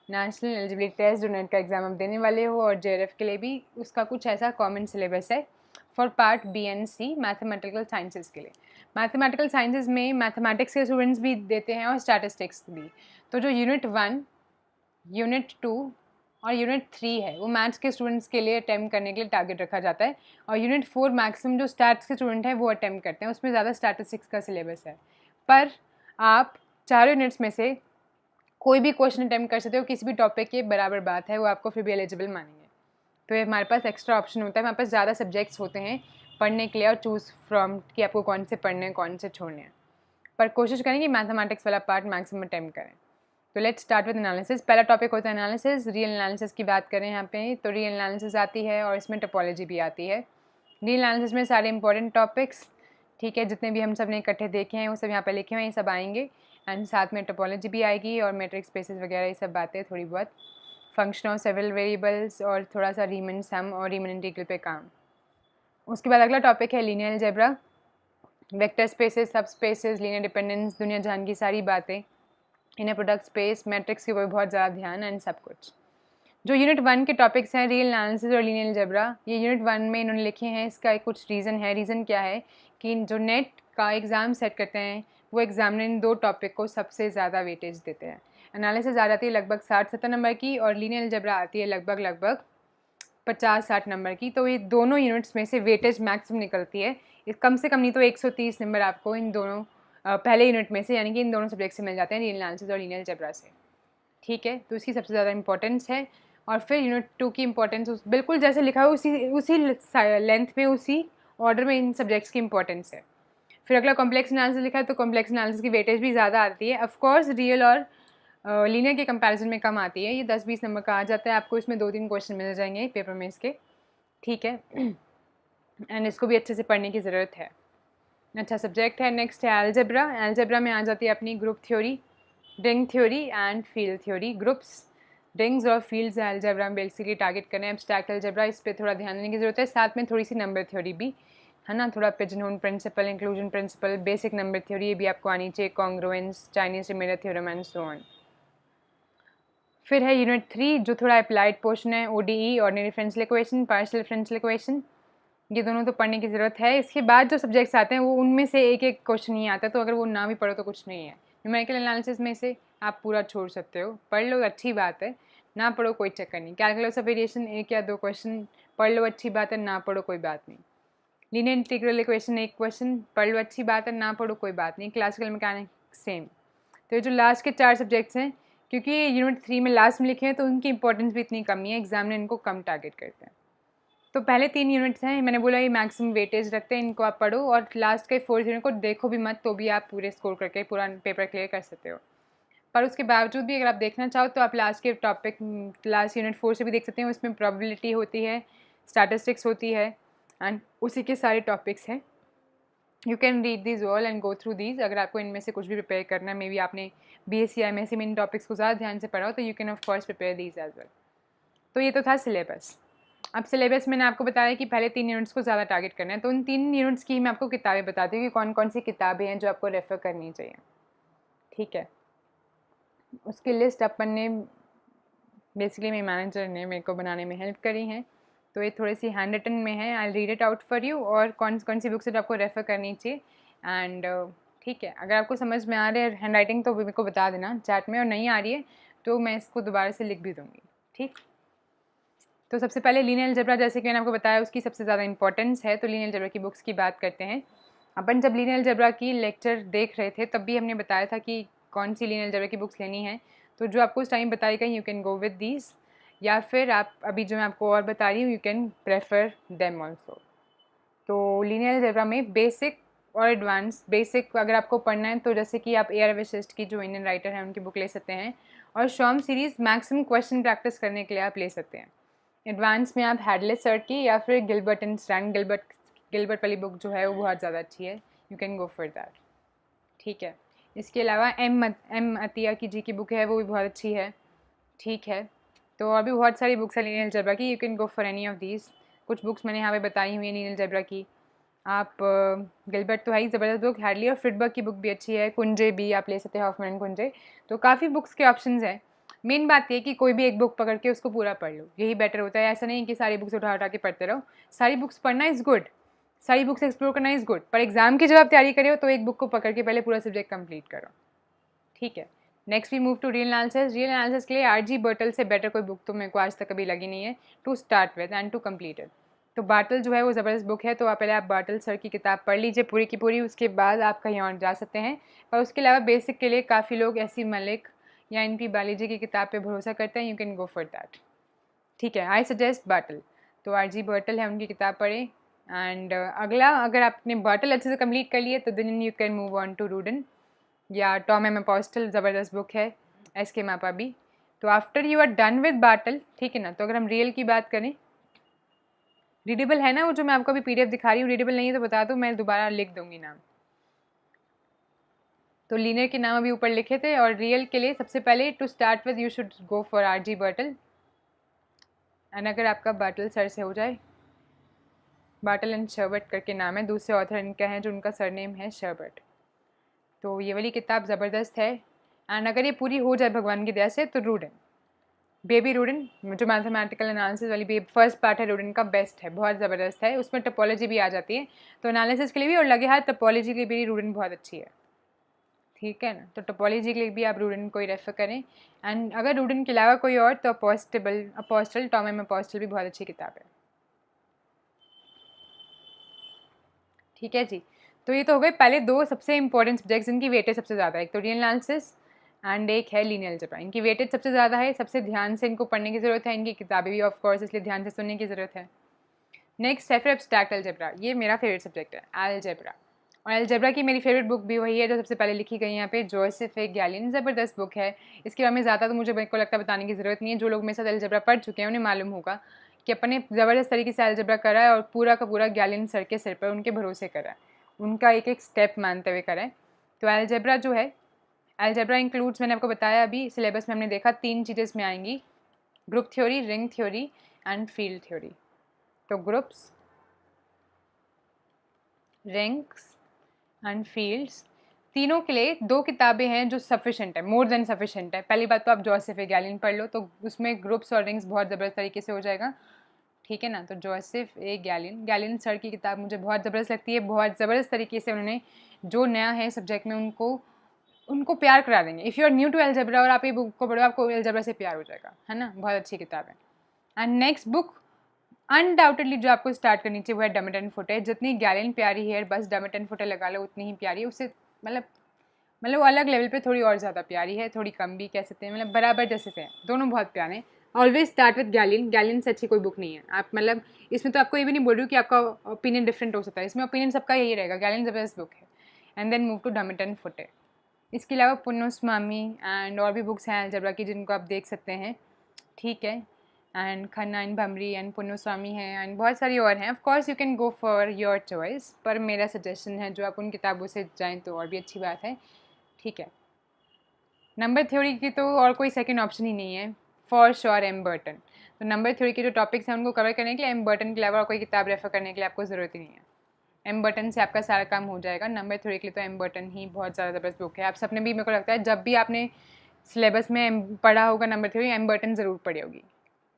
नेशनल एलिजिबिलिटी टेस्ट, जो नेट का एग्ज़ाम आप देने वाले हो, और JRF के लिए भी उसका कुछ ऐसा कॉमन सिलेबस है for part B and C mathematical sciences के लिए। मैथमेटिकल साइंसेस में मैथमेटिक्स के स्टूडेंट्स भी देते हैं और स्टैटिस्टिक्स भी। तो जो यूनिट 1, यूनिट 2 और यूनिट 3 है वो मैथ्स के स्टूडेंट्स के लिए अटैम्प्ट करने के लिए टारगेट रखा जाता है, और यूनिट 4 मैक्सिमम जो स्टैट्स के स्टूडेंट हैं वो अटैम्प्ट करते हैं, उसमें ज़्यादा स्टैटिस्टिक्स का सिलेबस है। पर आप चारों यूनिट्स में से कोई भी क्वेश्चन अटैम्प्ट कर सकते हो किसी भी टॉपिक के, बराबर बात है, वो आपको फिर भी एलिजिबल मानेंगे। तो ये हमारे पास एक्स्ट्रा ऑप्शन होता है, हमारे पास ज़्यादा सब्जेक्ट्स होते हैं पढ़ने के लिए और चूज़ फ्रॉम कि आपको कौन से पढ़ने हैं कौन से छोड़ने हैं। पर कोशिश करें कि मैथमेटिक्स वाला पार्ट मैक्सिमम अटैम्प्ट करें। तो लेट्स स्टार्ट विद एनालिसिस। पहला टॉपिक होता है एनालिसिस। रियल एनालिसिस की बात करें यहाँ पे, तो रियल एनालिसिस आती है और इसमें टोपोलॉजी भी आती है। रियल एनालिसिस में सारे इंपॉर्टेंट टॉपिक्स, ठीक है, जितने भी हम सब ने इकट्ठे देखे हैं वो सब यहाँ पे लिखे हुए हैं, ये सब आएंगे। एंड साथ में टोपोलॉजी भी आएगी और मैट्रिक्स स्पेसेस वगैरह ये सब बातें थोड़ी बहुत, फंक्शन ऑफ सेवरल वेरिएबल्स और थोड़ा सा रीमन सम और रीमन इंटीग्रल पे काम। उसके बाद अगला टॉपिक है लीनियर अलजेब्रा, वेक्टर स्पेसेस, सब स्पेसेस, लीनियर डिपेंडेंस, दुनिया जहान की सारी बातें, इनर प्रोडक्ट स्पेस, मैट्रिक्स के ऊपर बहुत ज़्यादा ध्यान एंड सब कुछ। जो यूनिट 1 के टॉपिक्स हैं रियल एनालिसिस और लीनियर अलजेब्रा, ये यूनिट 1 में इन्होंने लिखे हैं। इसका एक कुछ रीज़न है। रीज़न क्या है कि जो नेट का एग्ज़ाम सेट करते हैं वो एग्जामिनर इन दो टॉपिक को सबसे ज़्यादा वेटेज देते हैं। एनालिसिस आ जाती है लगभग 60-70 नंबर की और लीनियर अलजेब्रा आती है लगभग 50-60 नंबर की। तो ये दोनों यूनिट्स में से वेटेज मैक्सिमम निकलती है। कम से कम नहीं तो 130 नंबर आपको इन दोनों पहले यूनिट में से, यानी कि इन दोनों सब्जेक्ट से मिल जाते हैं, रियल एनालिसिस और लीनियर अलजेब्रा से। ठीक है, तो इसकी सबसे ज़्यादा इंपॉर्टेंस है। और फिर यूनिट 2 की इंपॉर्टेंस बिल्कुल जैसे लिखा है उसी लेंथ में, उसी ऑर्डर में इन सब्जेक्ट्स की इंपॉर्टेंस है। फिर अगला कॉम्प्लेक्स एनालिसिस लिखा है, तो कॉम्प्लेक्स एनालिसिस की वेटेज भी ज़्यादा आती है। ऑफकोर्स रियल और लीनियर के कंपैरिजन में कम आती है, ये 10-20 नंबर का आ जाता है आपको। इसमें 2-3 क्वेश्चन मिल जाएंगे पेपर में इसके, ठीक है। एंड इसको भी अच्छे से पढ़ने की ज़रूरत है, अच्छा सब्जेक्ट है। नेक्स्ट है अलजेब्रा। अलजेब्रा में आ जाती है अपनी group theory, ring theory and field theory. Groups, rings और फील्ड्स अलजेब्रा में बेसिकली टारगेट करें। एब्स्ट्रैक्ट अलजेब्रा, इस पर थोड़ा ध्यान देने की ज़रूरत है। साथ में थोड़ी सी नंबर थ्योरी भी है ना, थोड़ा pigeonhole principle, inclusion principle, basic number theory, ये भी आपको आनी चाहिए, congruence, Chinese remainder theorem and so on. फिर है यूनिट 3 जो थोड़ा अप्लाइड पोर्शन है, ODE, ordinary differential equation, partial differential equation, ये दोनों तो पढ़ने की ज़रूरत है। इसके बाद जो सब्जेक्ट्स आते हैं वो उनमें से एक एक क्वेश्चन ही आता है, तो अगर वो ना भी पढ़ो तो कुछ नहीं है। न्यूमेरिकल एनालिसिस में से आप पूरा छोड़ सकते हो, पढ़ लो अच्छी बात है, ना पढ़ो कोई चक्कर नहीं। कैलकुलस ऑफ वेरिएशन 1 या 2 क्वेश्चन पढ़ लो, अच्छी बात है, ना पढ़ो कोई बात नहीं। लीनियर इंटीग्रल इक्वेशन 1 क्वेश्चन पढ़ लो, अच्छी बात है, ना पढ़ो कोई बात नहीं। Classical mechanics same. तो ये जो लास्ट के 4 सब्जेक्ट्स हैं, क्योंकि ये यूनिट 3 में लास्ट में लिखे हैं तो उनकी इंपॉर्टेंस भी इतनी कम ही है, एग्जाम ने इनको कम टारगेट करते हैं। तो पहले 3 यूनिट्स हैं, मैंने बोला ये मैक्सिमम वेटेज रखते हैं, इनको आप पढ़ो, और लास्ट के 4 यूनिट को देखो भी मत, तो भी आप पूरे स्कोर करके पूरा पेपर क्लियर कर सकते हो। पर उसके बावजूद भी अगर आप देखना चाहो तो आप लास्ट के टॉपिक, लास्ट यूनिट 4 से भी देख सकते हैं। उसमें प्रोबेबिलिटी होती है, स्टैटिस्टिक्स होती है, एंड उसी के सारे टॉपिक्स हैं। You can read these all and go through these. अगर आपको इनमें से कुछ भी प्रिपेयर करना है, मे बी आपने BSc या MSc में इन टॉपिक्स को ज़्यादा ध्यान से पढ़ा हो, तो you can of course prepare these as well. तो ये तो था सिलेबस। अब सिलेबस मैंने आपको बताया कि पहले 3 यूनिट्स को ज़्यादा टारगेट करना है, तो उन 3 यूनिट्स की मैं आपको किताबें बताती हूँ कि कौन कौन सी किताबें हैं जो आपको रेफ़र करनी चाहिए, ठीक है। उसकी लिस्ट अपन ने बेसिकली मेरे मैनेजर ने मेरे को बनाने में हेल्प करी है, तो ये थोड़ी सी हैंड रिटन में है, I read it out for you, और कौन कौन सी बुक्स आपको रेफ़र करनी चाहिए। एंड ठीक है, अगर आपको समझ में आ रही है हैंड राइटिंग तो मेरे को बता देना चैट में, और नहीं आ रही है तो मैं इसको दोबारा से लिख भी दूँगी, ठीक। तो सबसे पहले लीनियर अलजेब्रा, जैसे कि मैंने आपको बताया, उसकी सबसे ज़्यादा इंपॉर्टेंस है, तो लीनियर अलजेब्रा की बुक्स की बात करते हैं। अपन जब लीनियर अलजेब्रा की लेक्चर देख रहे थे तब भी हमने बताया था कि कौन सी लीनियर अलजेब्रा की बुक्स लेनी है, तो जो आपको उस टाइम बताई गई, you can go with these, या फिर आप अभी जो मैं आपको और बता रही हूँ, you can prefer them also. तो लीनियर अलजेब्रा में बेसिक और एडवांस, बेसिक अगर आपको पढ़ना है तो जैसे कि आप AR वशिष्ठ की जो इंडियन राइटर हैं उनकी बुक ले सकते हैं, और शॉर्म सीरीज़ मैक्सिमम क्वेश्चन प्रैक्टिस करने के लिए आप ले सकते हैं। एडवांस में आप हैडले सर की या फिर गिलबर्ट एंड स्टैंड, गिलबर्ट वाली बुक जो है वो बहुत ज़्यादा अच्छी है, you can go for that, ठीक है। इसके अलावा एम अतिया की जी की बुक है, वो भी बहुत अच्छी है, ठीक है। तो और भी बहुत सारी बुक्स है लीनियर अलजेब्रा की, you can go for any of these. कुछ बुक्स मैंने यहाँ पे बताई हुई हैं लीनियर अलजेब्रा की। आप गिलबर्ट तो है ही ज़बरदस्त बुक, हैडली और फ्रिडबर्ग की बुक भी अच्छी है, कुंजे भी आप ले सकते हैं, हॉफमैन एंड कुंजे। तो काफ़ी बुक्स के ऑप्शंस हैं। मेन बात ये कि कोई भी एक बुक पकड़ के उसको पूरा पढ़ लो, यही बेटर होता है। ऐसा नहीं कि सारी बुक्स उठा उठा के पढ़ते रहो। सारी बुक्स पढ़ना इज़ गुड, सारी बुक्स एक्सप्लोर करना इज़ गुड, पर एग्जाम की जब आप तैयारी करो तो एक बुक को पकड़ के पहले पूरा सब्जेक्ट कंप्लीट करो, ठीक है। Next we move to real analysis. Real analysis के लिए आर.जी. बर्टल से बेटर कोई बुक तो मेरे को आज तक कभी लगी नहीं है to start with and to complete it. तो बार्टल जो है वो ज़बरदस्त बुक है, तो आप पहले आप बार्टल सर की किताब पढ़ लीजिए पूरी की पूरी, उसके बाद आप कहीं और जा सकते हैं। और उसके अलावा बेसिक के लिए काफ़ी लोग एस सी मलिक या एन.पी. बालीजी की किताब पे भरोसा करते हैं, you can go for that, ठीक है। आई सजेस्ट बार्टल, तो आर.जी. बर्टल है, उनकी किताब पढ़ें। एंड अगला, अगर आपने बार्टल अच्छे से कंप्लीट कर लिए तो then you can move on to Rudin या टॉम एम अपोस्टल, ज़बरदस्त बुक है, एस के मापा भी। तो after you are done with Bartle, ठीक है ना, तो अगर हम रियल की बात करें, रीडेबल है ना वो जो मैं आपको अभी पीडीएफ दिखा रही हूँ? रीडेबल नहीं है तो बता दो, मैं दोबारा लिख दूंगी नाम। तो लीनियर के नाम अभी ऊपर लिखे थे, और रियल के लिए सबसे पहले to start with you should go for R G. Bartle. And अगर आपका बार्टल सर से हो जाए, बार्टल एंड शर्बट करके नाम है, दूसरे ऑथर इनका है जो उनका सरनेम है शर्बट। तो ये वाली किताब ज़बरदस्त है। एंड अगर ये पूरी हो जाए भगवान की दया से तो रूडन, बेबी रूडन, जो मैथमेटिकल एनालिसिस वाली फर्स्ट पार्ट है रूडन का, बेस्ट है, बहुत ज़बरदस्त है। उसमें टपोलॉजी भी आ जाती है, तो एनालिसिस के लिए भी और लगे हाथ टपोलॉजी के लिए भी रूडन बहुत अच्छी है, ठीक है ना। तो टपोलॉजी के लिए भी आप रूडन को ही रेफर करें। एंड अगर रूडन के अलावा कोई और, तो अपोस्टल, टॉम एम अपोस्टल भी बहुत अच्छी किताब है, ठीक है जी। तो ये तो हो गए पहले दो सबसे इंपॉर्टेंट सब्जेक्ट्स, इनकी वेटेज सबसे ज़्यादा है, एक तो रियल एनालिसिस एंड एक है लीनियर अलजेब्रा। इनकी वेटेज सबसे ज़्यादा है, सबसे ध्यान से इनको पढ़ने की ज़रूरत है, इनकी किताबें भी ऑफ कोर्स इसलिए ध्यान से सुनने की ज़रूरत है। नेक्स्ट है फिर एब्स्ट्रैक्ट अलजेब्रा, ये मेरा फेवरेट सब्जेक्ट है अलजेब्रा। और अलजेब्रा की मेरी फेवरेट बुक भी वही है जो सबसे पहले लिखी गई यहाँ पे, जोसेफ ए गैलिन, ज़बरदस्त बुक है। इसके बारे में ज़्यादा तो मुझे मेरे को लगता है बताने की ज़रूरत नहीं है, जो लोग मेरे साथ अलजेब्रा पढ़ चुके हैं उन्हें मालूम होगा कि अपने ज़बरदस्त तरीके से अलजेब्रा करा है, और पूरा का पूरा गैलिन सर के सिर पर उनके भरोसे करा है, उनका एक एक स्टेप मानते हुए करा है। तो अलजेब्रा जो है, अलजेब्रा इंक्लूड्स, मैंने आपको बताया अभी सिलेबस में हमने देखा 3 चीज़ें इसमें आएंगी, group theory, ring theory and field theory. तो ग्रुप्स, रिंग्स एंड फील्ड्स, तीनों के लिए 2 किताबें हैं जो सफिशेंट है, मोर देन सफिशेंट है। पहली बात तो आप जोसेफ ए गैलिन पढ़ लो, तो उसमें ग्रुप्स और रिंग्स बहुत ज़बरदस्त तरीके से हो जाएगा, ठीक है ना। तो जोसेफ ए गैलिन, गैलिन सर की किताब मुझे बहुत ज़बरदस्त लगती है, बहुत ज़बरदस्त तरीके से उन्होंने जो नया है सब्जेक्ट में उनको प्यार करा देंगे। If you are new to algebra और आप ये बुक को पढ़ो, आपको अलजेब्रा से प्यार हो जाएगा, है ना, बहुत अच्छी किताब है। एंड नेक्स्ट बुक अनडाउटेडली जो आपको स्टार्ट करनी चाहिए वो है डमट एंड फुटे। जितनी गैलिन प्यारी है, बस डमट एंड फुटे लगा लो उतनी ही प्यारी है, उससे मतलब अलग लेवल पे थोड़ी और ज़्यादा प्यारी है, थोड़ी कम भी कह सकते हैं, मतलब बराबर जैसे से हैं, दोनों बहुत प्यारे हैं। ऑलवेज स्टार्ट विद गैलिन, गैलिन से अच्छी कोई बुक नहीं है। आप मतलब इसमें तो आपको ये भी नहीं बोल रही हूँ कि आपका ओपिनियन डिफरेंट हो सकता है, इसमें ओपिनियन सबका यही रहेगा, गैलिन ज़बरदस्त बुक है। And then move to Dummit and Foote. इसके अलावा पुन्नुस्वामी एंड और भी बुक्स हैं अलजेब्रा की जिनको आप देख सकते हैं, ठीक है। एंड खन्ना एंड भमरी एंड पुन्नुस्वामी है एंड बहुत सारी और हैं। Of course you can go for your choice, पर मेरा सजेशन है जो आप उन किताबों से जाएं तो और भी अच्छी बात है, ठीक है। नंबर थ्योरी की तो और कोई सेकंड ऑप्शन ही नहीं है, फॉर श्योर एम बर्टन। तो नंबर थ्योरी के जो टॉपिक्स हैं उनको कवर करने के लिए एम बर्टन के अलावा और कोई किताब रेफर करने के लिए आपको ज़रूरत ही नहीं है, एम बर्टन से आपका सारा काम हो जाएगा। नंबर थ्योरी के लिए तो एम बर्टन ही बहुत ज़्यादा ज़बरदस्त बुक है। आप सबने भी, मेरे को लगता है जब भी आपने सिलेबस में पढ़ा होगा नंबर थ्योरी, एम बर्टन ज़रूर पढ़ी होगी।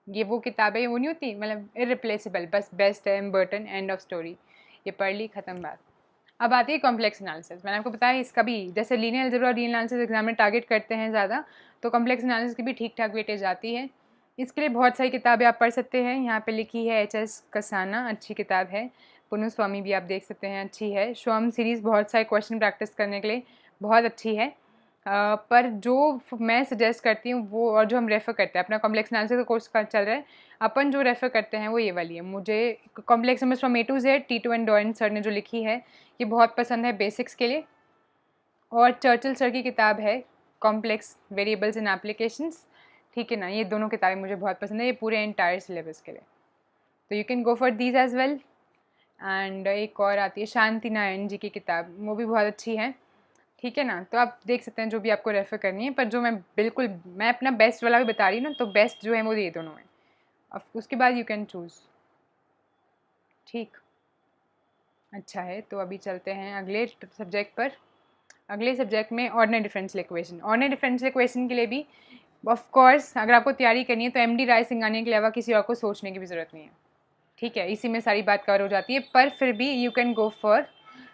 ये वो किताबें वो नहीं होती, मतलब इरिप्लेसेबल, बस बेस्ट है M Burton, end of story, ये पढ़ ली, ख़त्म बात। अब आती है कॉम्प्लेक्स एनालिसिस। मैंने आपको बताया इसका भी, जैसे लीनियर अलजेब्रा और रियल एनालिसिस एग्जाम में टारगेट करते हैं ज़्यादा, तो कॉम्प्लेक्स एनालिसिस की भी ठीक ठाक वेटेज आती है। इसके लिए बहुत सारी किताबें आप पढ़ सकते हैं, यहाँ पे लिखी है एच.एस. कसाना, अच्छी किताब है। पुन्नुस्वामी भी आप देख सकते हैं, अच्छी है। श्वाम सीरीज़ बहुत सारे क्वेश्चन प्रैक्टिस करने के लिए बहुत अच्छी है। पर जो मैं सजेस्ट करती हूँ वो, और जो हम रेफ़र करते हैं, अपना कॉम्प्लेक्स एनालिसिस का कोर्स का चल रहा है, अपन जो रेफ़र करते हैं वो ये वाली है। मुझे complex numbers from A to Z, Titu and डॉयन सर ने जो लिखी है ये बहुत पसंद है बेसिक्स के लिए। और चर्चिल सर की किताब है कॉम्प्लेक्स वेरिएबल्स इन एप्लीकेशंस, ठीक है ना, ये दोनों किताबें मुझे बहुत पसंद है, ये पूरे एंटायर सिलेबस के लिए। तो you can go for these as well. And एक और आती है शांति नारायण जी की किताब, वो भी बहुत अच्छी है, ठीक है ना। तो आप देख सकते हैं जो भी आपको रेफ़र करनी है, पर जो मैं अपना बेस्ट वाला भी बता रही हूँ ना, तो बेस्ट जो है वो ये दोनों हैं। अब उसके बाद यू कैन चूज़, ठीक। अच्छा है, तो अभी चलते हैं अगले सब्जेक्ट पर। अगले सब्जेक्ट में ordinary differential equation. Ordinary differential equation के लिए भी ऑफ कोर्स अगर आपको तैयारी करनी है तो एमडी राय सिंघानिया के अलावा किसी और को सोचने की भी ज़रूरत नहीं है। ठीक है, इसी में सारी बात कवर हो जाती है। पर फिर भी यू कैन गो फॉर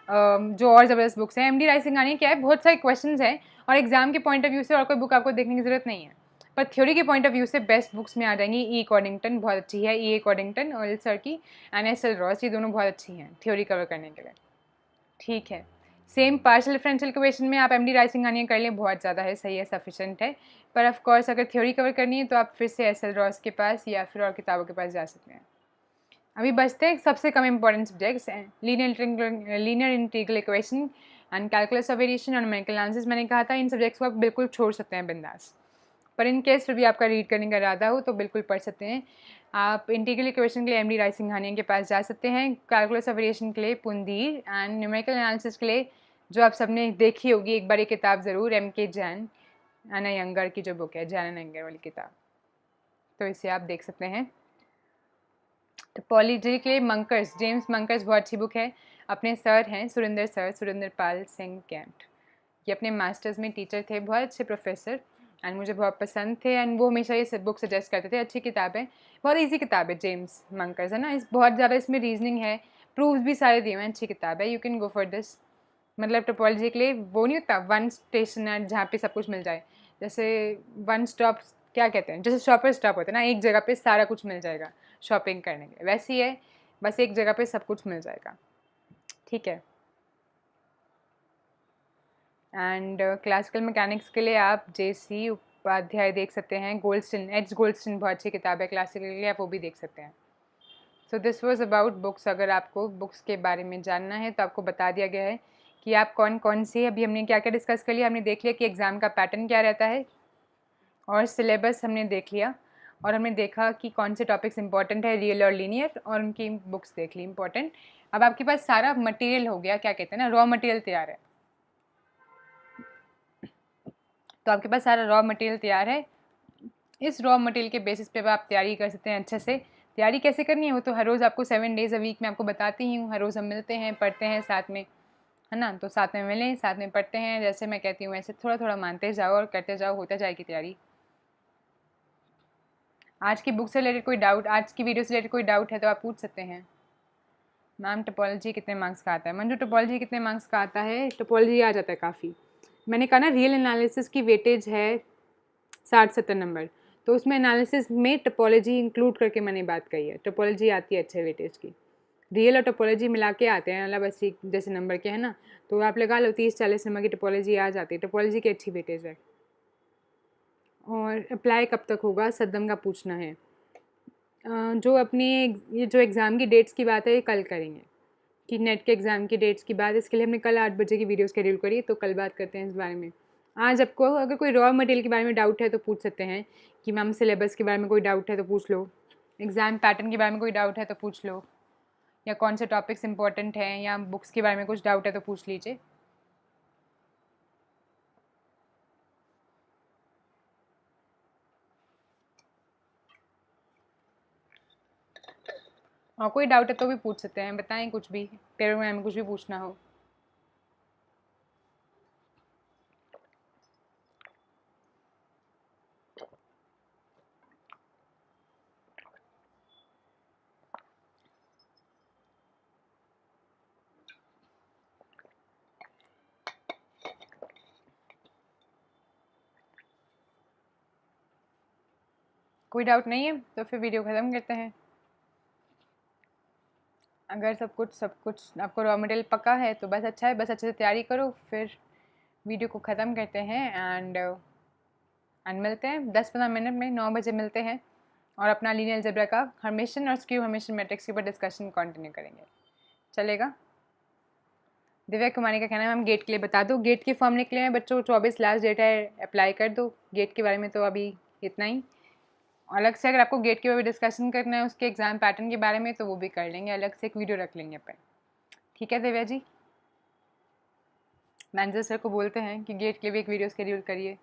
जो और ज़बरदस्त बुक्स हैं। एमडी राय सिंघानिया क्या है, बहुत सारे क्वेश्चंस हैं और एग्जाम के पॉइंट ऑफ व्यू से और कोई बुक आपको देखने की ज़रूरत नहीं है। पर थ्योरी के पॉइंट ऑफ व्यू से बेस्ट बुक्स में आ जाएंगी ई कॉर्डिंगटन, बहुत अच्छी है ई कॉर्डिंगटन और सर की, एन एस एल रॉस, ये दोनों बहुत अच्छी हैं थ्योरी कवर करने के लिए। ठीक है, सेम पार्शियल डिफरेंशियल इक्वेशन में आप एमडी राय सिंघानिया कर लें, बहुत ज़्यादा है, सही है, सफिशेंट है। पर ऑफ कोर्स अगर थ्योरी कवर करनी है तो आप फिर से एस एल रॉस के पास या फिर और किताबों के पास जा सकते हैं। अभी बचते हैं सबसे कम important subjects, linear integral equation and calculus of variation और न्यूमेरिकल एनालिसिस। मैंने कहा था इन सब्जेक्ट्स को आप बिल्कुल छोड़ सकते हैं बिंदास, पर इन केस फिर भी आपका रीड करने का इरादा हो तो बिल्कुल पढ़ सकते हैं। आप इंटीग्रल इक्वेशन के लिए एमडी राय सिंघानिया के पास जा सकते हैं, कैलकुलस ऑफ वेरिएशन के लिए पुंदीर, एंड न्यूमेरिकल एनालिसिस के लिए जो आप सबने देखी होगी एक बार ये किताब ज़रूर, एम के जैन एंड अयंगर की जो बुक है, जैन एंड अयंगर वाली किताब, तो इसे आप देख सकते हैं। टोपोलॉजी के लिए मंकर्स, जेम्स मंकर्स बहुत अच्छी बुक है। अपने सर हैं सुरेंद्र सर, सुरेंद्र पाल सिंह कैंट, ये अपने मास्टर्स में टीचर थे, बहुत अच्छे प्रोफेसर, एंड मुझे बहुत पसंद थे, एंड वो हमेशा ये बुक सजेस्ट करते थे। अच्छी किताब है, बहुत इजी किताब है जेम्स मंकर्स, है ना, इस बहुत ज़्यादा इसमें रीजनिंग है, प्रूफ्स भी सारे दिए हुए हैं, अच्छी किताब है, you can go for this. मतलब टोपोलॉजी के लिए वो नहीं होता वन स्टेशन है जहाँ पे सब कुछ मिल जाए, जैसे वन स्टॉप, क्या कहते हैं, जैसे शॉपर स्टॉप होता है ना, एक जगह पे सारा कुछ मिल जाएगा शॉपिंग करने के, वैसे ही है, बस एक जगह पे सब कुछ मिल जाएगा। ठीक है, एंड क्लासिकल मैकेनिक्स के लिए आप जे.सी. उपाध्याय देख सकते हैं, गोल्डस्टिन, एच गोल्डस्टिन बहुत अच्छी किताब है क्लासिकल के लिए, आप वो भी देख सकते हैं। So this was about books. अगर आपको बुक्स के बारे में जानना है तो आपको बता दिया गया है कि आप कौन कौन सी, अभी हमने क्या क्या डिस्कस कर लिया, हमने देख लिया कि एग्ज़ाम का पैटर्न क्या रहता है और सिलेबस हमने देख लिया, और हमने देखा कि कौन से टॉपिक्स इंपॉर्टेंट है, रियल और लीनियर, और उनकी बुक्स देख ली इंपॉर्टेंट। अब आपके पास सारा मटेरियल हो गया, क्या कहते हैं ना, रॉ मटेरियल तैयार है। तो आपके पास सारा रॉ मटेरियल तैयार है, इस रॉ मटेरियल के बेसिस पे आप तैयारी कर सकते हैं अच्छे से। तैयारी कैसे करनी है वो तो हर रोज़ आपको 7 डेज़ अ वीक में आपको बताती ही हूँ, हर रोज़ हम मिलते हैं, पढ़ते हैं साथ में, है ना, तो साथ में मिलें, साथ में पढ़ते हैं, जैसे मैं कहती हूँ ऐसे थोड़ा थोड़ा मानते जाओ और करते जाओ, होता जाएगी तैयारी। आज की बुक से रिलेटेड कोई डाउट, आज की वीडियो से रिलेटेड कोई डाउट है तो आप पूछ सकते हैं। मैम टोपोलॉजी कितने मार्क्स का आता है, मंजू टोपोलॉजी कितने मार्क्स का आता है, टोपोलॉजी आ जाता है काफ़ी। मैंने कहा ना रियल एनालिसिस की वेटेज है 60-70 नंबर, तो उसमें एनालिसिस में टोपोलॉजी इंक्लूड करके मैंने बात कही है, टोपोलॉजी आती है अच्छे वेटेज की, रियल और टोपोलॉजी मिला के आते हैं, मतलब 80 जैसे नंबर के है ना, तो आप लगा लो 30-40 नंबर की टोपोलॉजी आ जाती है, टोपोलॉजी की अच्छी वेटेज है। और अप्लाई कब तक होगा, सद्दम का पूछना है। जो अपनी ये जो एग्ज़ाम की डेट्स की बात है ये कल करेंगे, कि नेट के एग्ज़ाम की डेट्स की बात, इसके लिए हमने कल 8 बजे की वीडियो शेड्यूल करी, तो कल बात करते हैं इस बारे में। आज आपको अगर कोई रॉ मटेरियल के बारे में डाउट है तो पूछ सकते हैं कि मैम सिलेबस के बारे में कोई डाउट है तो पूछ लो, एग्ज़ाम पैटर्न के बारे में कोई डाउट है तो पूछ लो, या कौन से टॉपिक्स इंपॉर्टेंट हैं, या बुक्स के बारे में कुछ डाउट है तो पूछ लीजिए। और कोई डाउट है तो भी पूछ सकते हैं, बताएं कुछ भी, पैराग्राफ में कुछ भी पूछना हो। कोई डाउट नहीं है तो फिर वीडियो ख़त्म करते हैं। अगर सब कुछ आपको रॉ मटेरियल पक्का है तो बस अच्छा है, बस अच्छे से तैयारी करो, फिर वीडियो को ख़त्म करते हैं, एंड मिलते हैं 10-15 मिनट में, 9 बजे मिलते हैं, और अपना लीनियर अलजेब्रा का हर्मिशन और स्क्यू हर्मिशन मैट्रिक्स के ऊपर डिस्कशन कंटिन्यू करेंगे, चलेगा। दिव्या कुमारी का कहना है मैम गेट के लिए बता दो, गेट के फॉर्म निकले हैं बच्चों, 24 लास्ट डेट है, अप्लाई कर दो। गेट के बारे में तो अभी इतना ही, अलग से अगर आपको गेट के बारे में डिस्कशन करना है उसके एग्ज़ाम पैटर्न के बारे में तो वो भी कर लेंगे, अलग से एक वीडियो रख लेंगे अपन। ठीक है दिव्या जी, मैनेजर सर को बोलते हैं कि गेट के लिए भी एक वीडियो शेड्यूल करिए।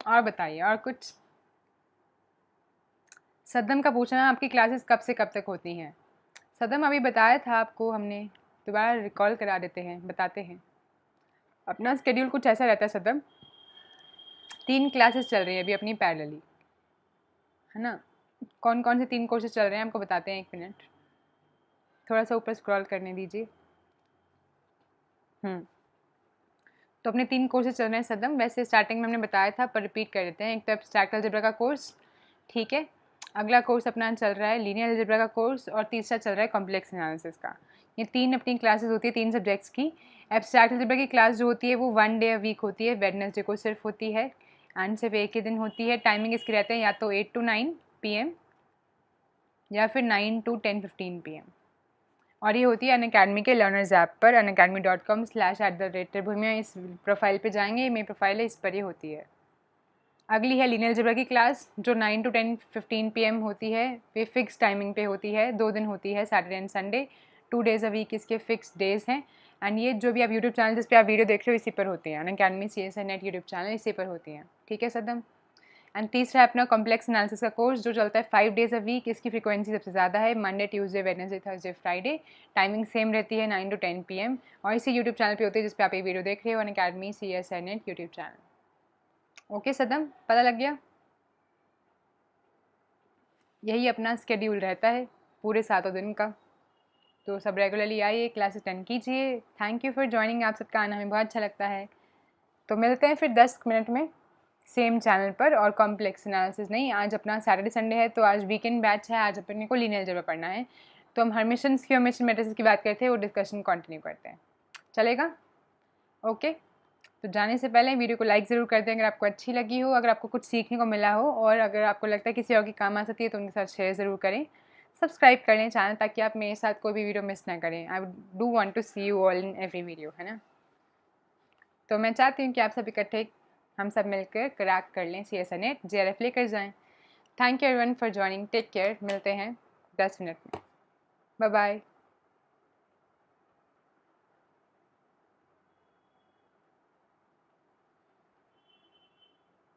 और बताइए और कुछ। सद्दम का पूछना है आपकी क्लासेस कब से कब तक होती हैं। सदम अभी बताया था आपको हमने, दोबारा रिकॉल करा देते हैं, बताते हैं। अपना स्केड्यूल कुछ ऐसा रहता है सदम, 3 क्लासेस चल रही है अभी अपनी पैरेलली, है ना। कौन कौन से 3 कोर्सेज चल रहे हैं आपको बताते हैं, 1 मिनट, थोड़ा सा ऊपर स्क्रॉल करने दीजिए। तो अपने 3 कोर्सेज चल रहे हैं सदम, वैसे स्टार्टिंग में हमने बताया था पर रिपीट कर देते हैं। एक तो एब्स्ट्रैक्ट अलजेब्रा का कोर्स, ठीक है। अगला कोर्स अपना चल रहा है लीनियर अलजेब्रा का कोर्स, और तीसरा चल रहा है कॉम्प्लेक्स एनालिसिस का। ये 3 अपनी क्लासेस होती है 3 सब्जेक्ट्स की। एब्स्ट्रैक्ट अलजेब्रा की क्लास जो होती है वो 1 डे अ वीक होती है, वेडनेसडे को सिर्फ होती है, एंड सिर्फ एक ही दिन होती है। टाइमिंग इसके रहते हैं या तो 8 to 9 PM या फिर 9 to 10:15 PM। और ये होती है अनअकैडमी के लर्नर्स ऐप पर, unacademy.com/@tribhumiya। इस प्रोफाइल पे जाएंगे, मेरी प्रोफाइल है, इस पर ही होती है। अगली है लीनियर अलजेब्रा की क्लास जो 9 to 10:15 PM होती है, ये फिक्स टाइमिंग पे होती है, 2 दिन होती है, Saturday and Sunday, 2 days a week इसके फिक्स डेज़ हैं। एंड ये जो भी आप यूट्यूब चैनल जिस पे आप वीडियो देख रहे हो इसी पर होती हैं, Unacademy CSN NET YouTube channel इसी पर होती हैं, ठीक है सदम। एंड तीसरा है अपना कॉम्प्लेक्स एनालिसिस का कोर्स जो चलता है 5 डेज़ अ वीक, इसकी फ्रीक्वेंसी सबसे ज़्यादा है, Monday Tuesday Wednesday Thursday Friday. Timing same रहती है 9 to 10 PM, और इसी यूट्यूब चैनल पे होती है जिस पे आप ये वीडियो देख रहे हो, Unacademy CSN NET YouTube channel. Okay सदम, पता लग गया। यही अपना स्केड्यूल रहता है पूरे 7 दिन का, तो सब रेगुलरली आइए, क्लास अटेंड कीजिए। थैंक यू फॉर ज्वाइनिंग, आप सबका आना हमें बहुत अच्छा लगता है। तो मिलते हैं फिर 10 मिनट में सेम चैनल पर, और कॉम्प्लेक्स एनालिसिस नहीं, आज अपना सैटरडे संडे है तो आज वीकेंड बैच है, आज अपने को लीनियर अलजेब्रा पढ़ना है। तो हम हर्मिशंस की और मिशन मैट्रिसेस की बात करते हैं, वो डिस्कशन कंटिन्यू करते हैं, चलेगा? ओके। तो जाने से पहले वीडियो को लाइक ज़रूर कर दें अगर आपको अच्छी लगी हो, अगर आपको कुछ सीखने को मिला हो, और अगर आपको लगता है किसी और की काम आ सकती है तो उनके साथ शेयर ज़रूर करें। सब्सक्राइब कर लें चैनल ताकि आप मेरे साथ कोई भी वीडियो मिस ना करें। I do want to see you all in every video, है ना। तो मैं चाहती हूँ कि आप सब इकट्ठे हम सब मिलकर क्रैक कर लें CSN नेट, JRF लेकर जाएं। Thank you everyone for joining, take care, मिलते हैं 10 मिनट में, बाय बाय।